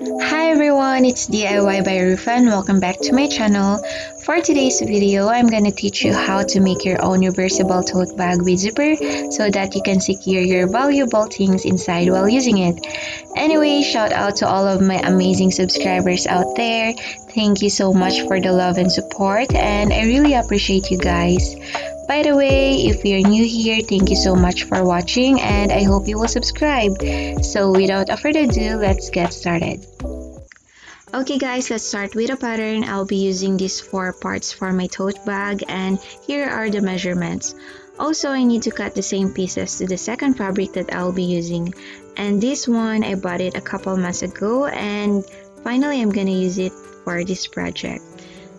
Hi everyone, it's DIY by Ruffa and welcome back to my channel. For today's video, I'm gonna teach you how to make your own reversible tote bag with zipper so that you can secure your valuable things inside while using it. Anyway, shout out to all of my amazing subscribers out there. Thank you so much for the love and support and I really appreciate you guys. By the way, if you're new here, thank you so much for watching and I hope you will subscribe. So without further ado, let's get started. Okay guys, let's start with a pattern. I'll be using these 4 parts for my tote bag and here are the measurements. Also, I need to cut the same pieces to the second fabric that I'll be using. And this one, I bought it a couple months ago and finally I'm gonna use it for this project.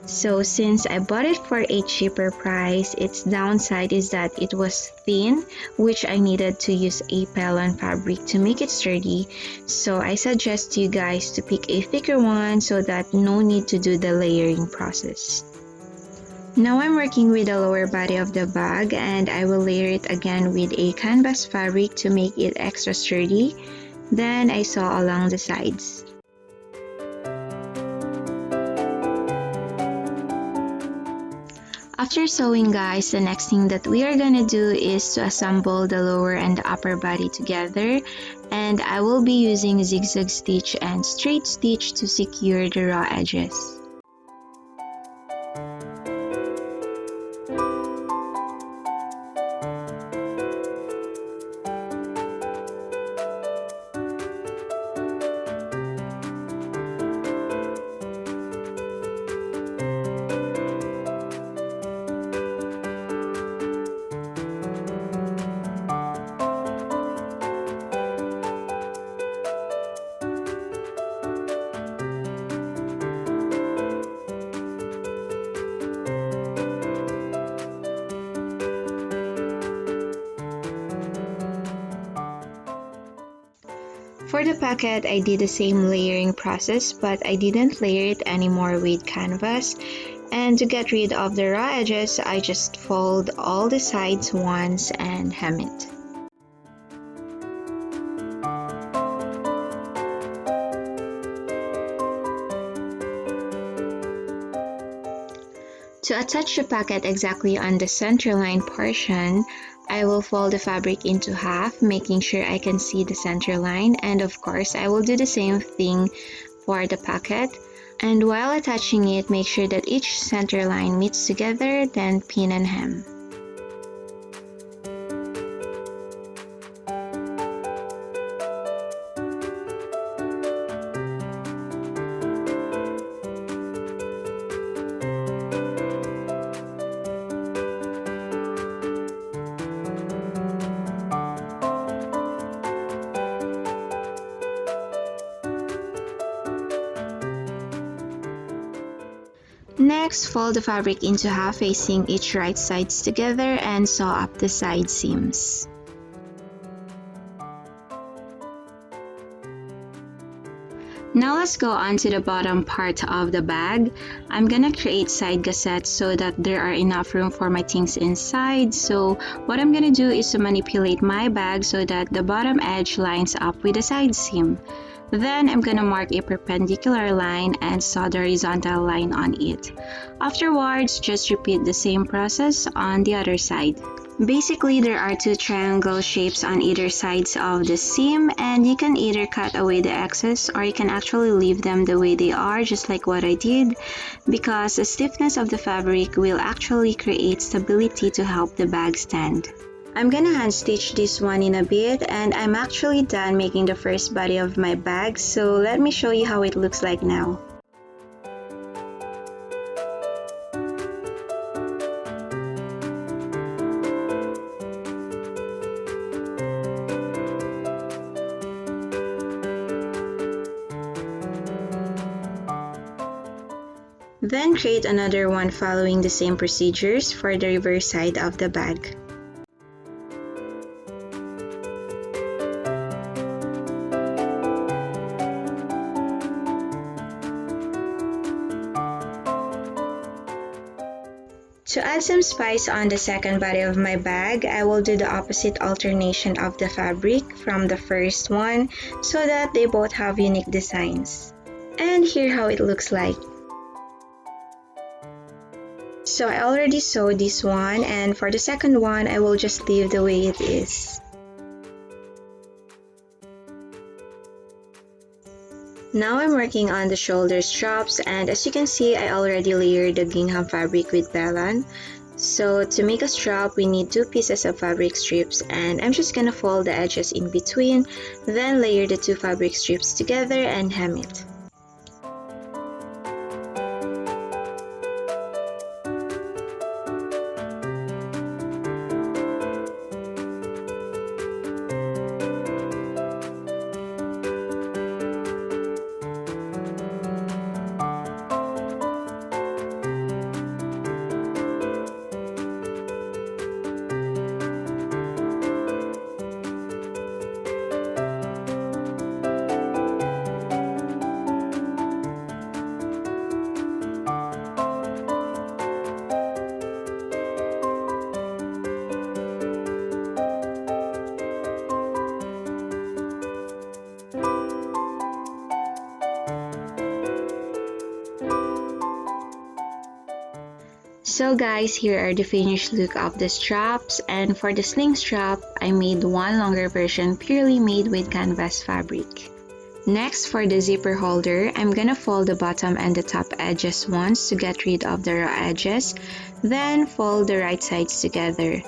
So since I bought it for a cheaper price, its downside is that it was thin, which I needed to use a pellon fabric to make it sturdy. So I suggest you guys to pick a thicker one so that no need to do the layering process. Now I'm working with the lower body of the bag and I will layer it again with a canvas fabric to make it extra sturdy. Then I sew along the sides. After sewing guys, the next thing that we are gonna do is to assemble the lower and the upper body together, and I will be using zigzag stitch and straight stitch to secure the raw edges. For the pocket, I did the same layering process, but I didn't layer it anymore with canvas. And to get rid of the raw edges, I just fold all the sides once and hem it. To attach the pocket exactly on the center line portion, I will fold the fabric into half, making sure I can see the center line, and of course I will do the same thing for the pocket. And while attaching it, make sure that each center line meets together, then pin and hem. Next, fold the fabric into half, facing each right sides together and sew up the side seams. Now let's go on to the bottom part of the bag. I'm gonna create side gussets so that there are enough room for my things inside. So what I'm gonna do is to manipulate my bag so that the bottom edge lines up with the side seam. Then I'm gonna mark a perpendicular line and sew the horizontal line on it. Afterwards, just repeat the same process on the other side. Basically, there are 2 triangle shapes on either sides of the seam, and you can either cut away the excess or you can actually leave them the way they are, just like what I did, because the stiffness of the fabric will actually create stability to help the bag stand. I'm gonna hand stitch this one in a bit, and I'm actually done making the first body of my bag, so let me show you how it looks like now. Then create another one following the same procedures for the reverse side of the bag. To add some spice on the second body of my bag, I will do the opposite alternation of the fabric from the first one so that they both have unique designs. And here how it looks like. So I already sewed this one, and for the second one I will just leave the way it is. Now I'm working on the shoulder straps, and as you can see I already layered the gingham fabric with Balan. So to make a strap we need 2 pieces of fabric strips, and I'm just gonna fold the edges in between, then layer the 2 fabric strips together and hem it. So guys, here are the finished look of the straps, and for the sling strap, I made one longer version purely made with canvas fabric. Next, for the zipper holder, I'm gonna fold the bottom and the top edges once to get rid of the raw edges, then fold the right sides together.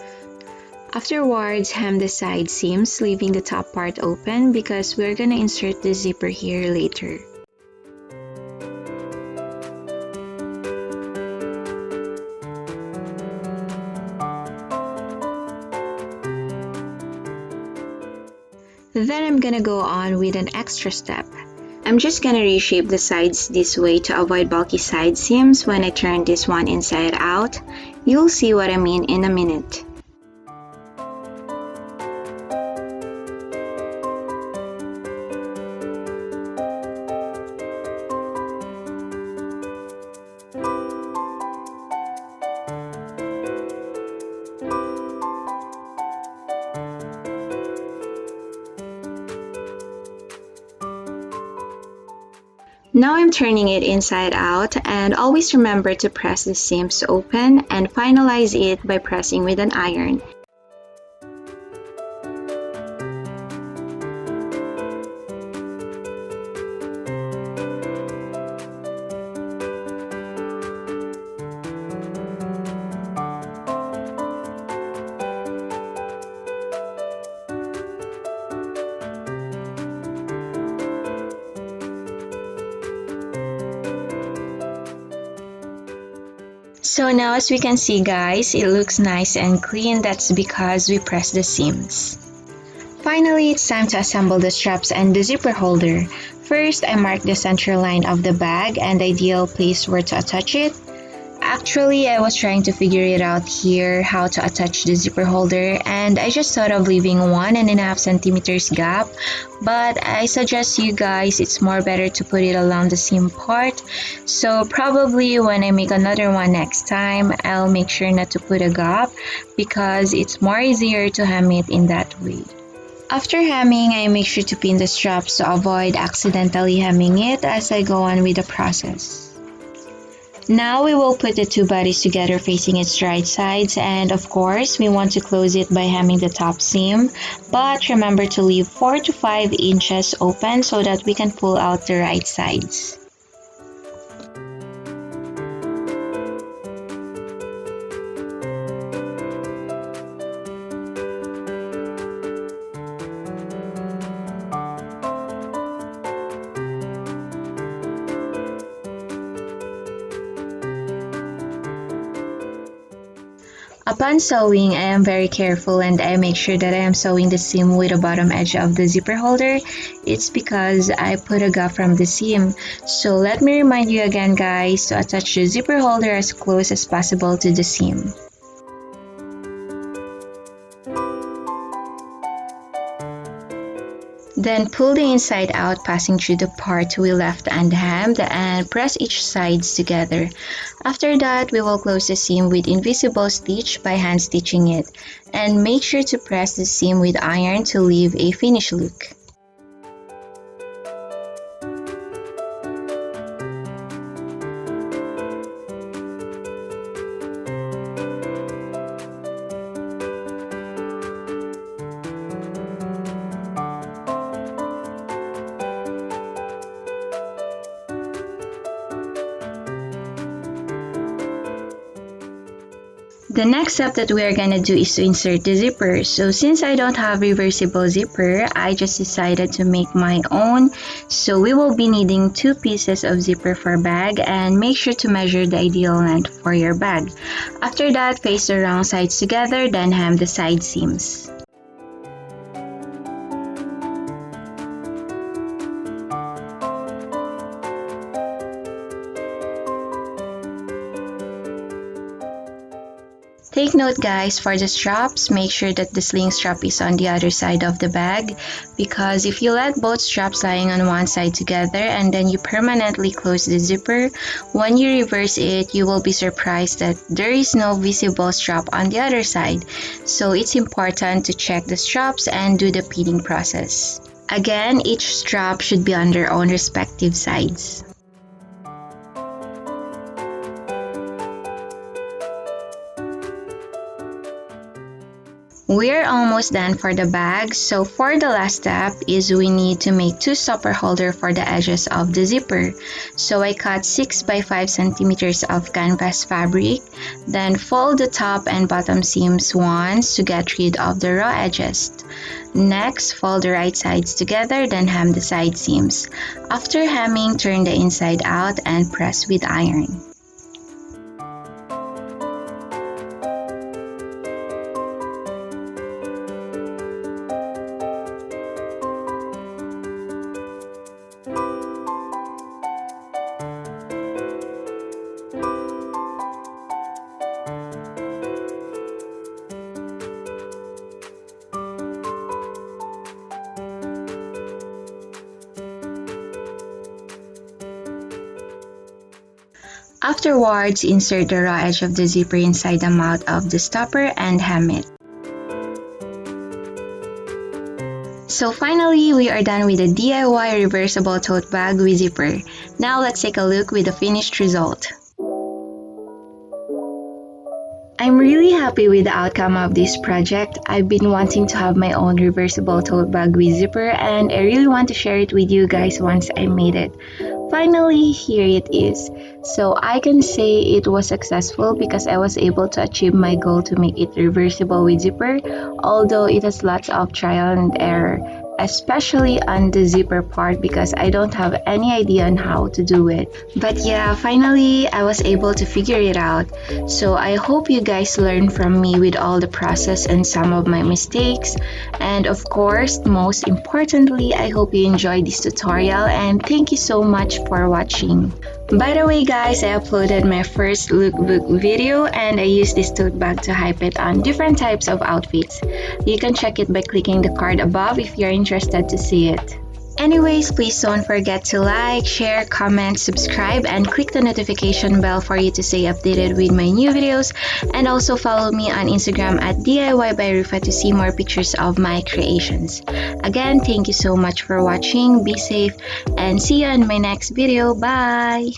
Afterwards, hem the side seams, leaving the top part open because we're gonna insert the zipper here later. Then I'm gonna go on with an extra step. I'm just gonna reshape the sides this way to avoid bulky side seams when I turn this one inside out. You'll see what I mean in a minute. Now I'm turning it inside out, and always remember to press the seams open and finalize it by pressing with an iron. So now as we can see guys, it looks nice and clean. That's because we pressed the seams. Finally, it's time to assemble the straps and the zipper holder. First, I marked the center line of the bag and the ideal place where to attach it. Actually, I was trying to figure it out here how to attach the zipper holder, and I just thought of leaving 1.5 centimeters gap, but I suggest you guys it's more better to put it along the seam part. So probably when I make another one next time, I'll make sure not to put a gap because it's more easier to hem it in that way. After hemming, I make sure to pin the straps to avoid accidentally hemming it as I go on with the process. Now we will put the 2 bodies together facing its right sides, and of course we want to close it by hemming the top seam, but remember to leave 4 to 5 inches open so that we can pull out the right sides. Upon sewing, I am very careful and I make sure that I am sewing the seam with the bottom edge of the zipper holder. It's because I put a gap from the seam. So let me remind you again guys to attach the zipper holder as close as possible to the seam. Then pull the inside out, passing through the part we left unhemmed, and press each sides together. After that, we will close the seam with invisible stitch by hand stitching it, and make sure to press the seam with iron to leave a finished look. The next step that we are gonna do is to insert the zipper. So since I don't have reversible zipper, I just decided to make my own. So we will be needing 2 pieces of zipper for bag, and make sure to measure the ideal length for your bag. After that, face the wrong sides together, then hem the side seams. Take note guys, for the straps, make sure that the sling strap is on the other side of the bag, because if you let both straps lying on one side together and then you permanently close the zipper, when you reverse it, you will be surprised that there is no visible strap on the other side. So it's important to check the straps and do the pinning process. Again, each strap should be on their own respective sides. We're almost done for the bag, so for the last step is we need to make 2 stopper holder for the edges of the zipper. So I cut 6 by 5 centimeters of canvas fabric, then fold the top and bottom seams once to get rid of the raw edges. Next, fold the right sides together, then hem the side seams. After hemming, turn the inside out and press with iron. Afterwards, insert the raw edge of the zipper inside the mouth of the stopper and hem it. So finally, we are done with the DIY reversible tote bag with zipper. Now let's take a look with the finished result. I'm really happy with the outcome of this project. I've been wanting to have my own reversible tote bag with zipper, and I really want to share it with you guys once I made it. Finally, here it is. So I can say it was successful because I was able to achieve my goal to make it reversible with zipper, although it has lots of trial and error, especially on the zipper part because I don't have any idea on how to do it. But yeah, finally I was able to figure it out. So I hope you guys learn from me with all the process and some of my mistakes. And of course, most importantly, I hope you enjoyed this tutorial, and thank you so much for watching. By the way guys, I uploaded my first lookbook video and I used this tote bag to hype it on different types of outfits. You can check it by clicking the card above if you're interested to see it. Anyways, please don't forget to like, share, comment, subscribe, and click the notification bell for you to stay updated with my new videos. And also follow me on Instagram at DIY by Ruffa to see more pictures of my creations. Again, thank you so much for watching, be safe, and see you in my next video. Bye!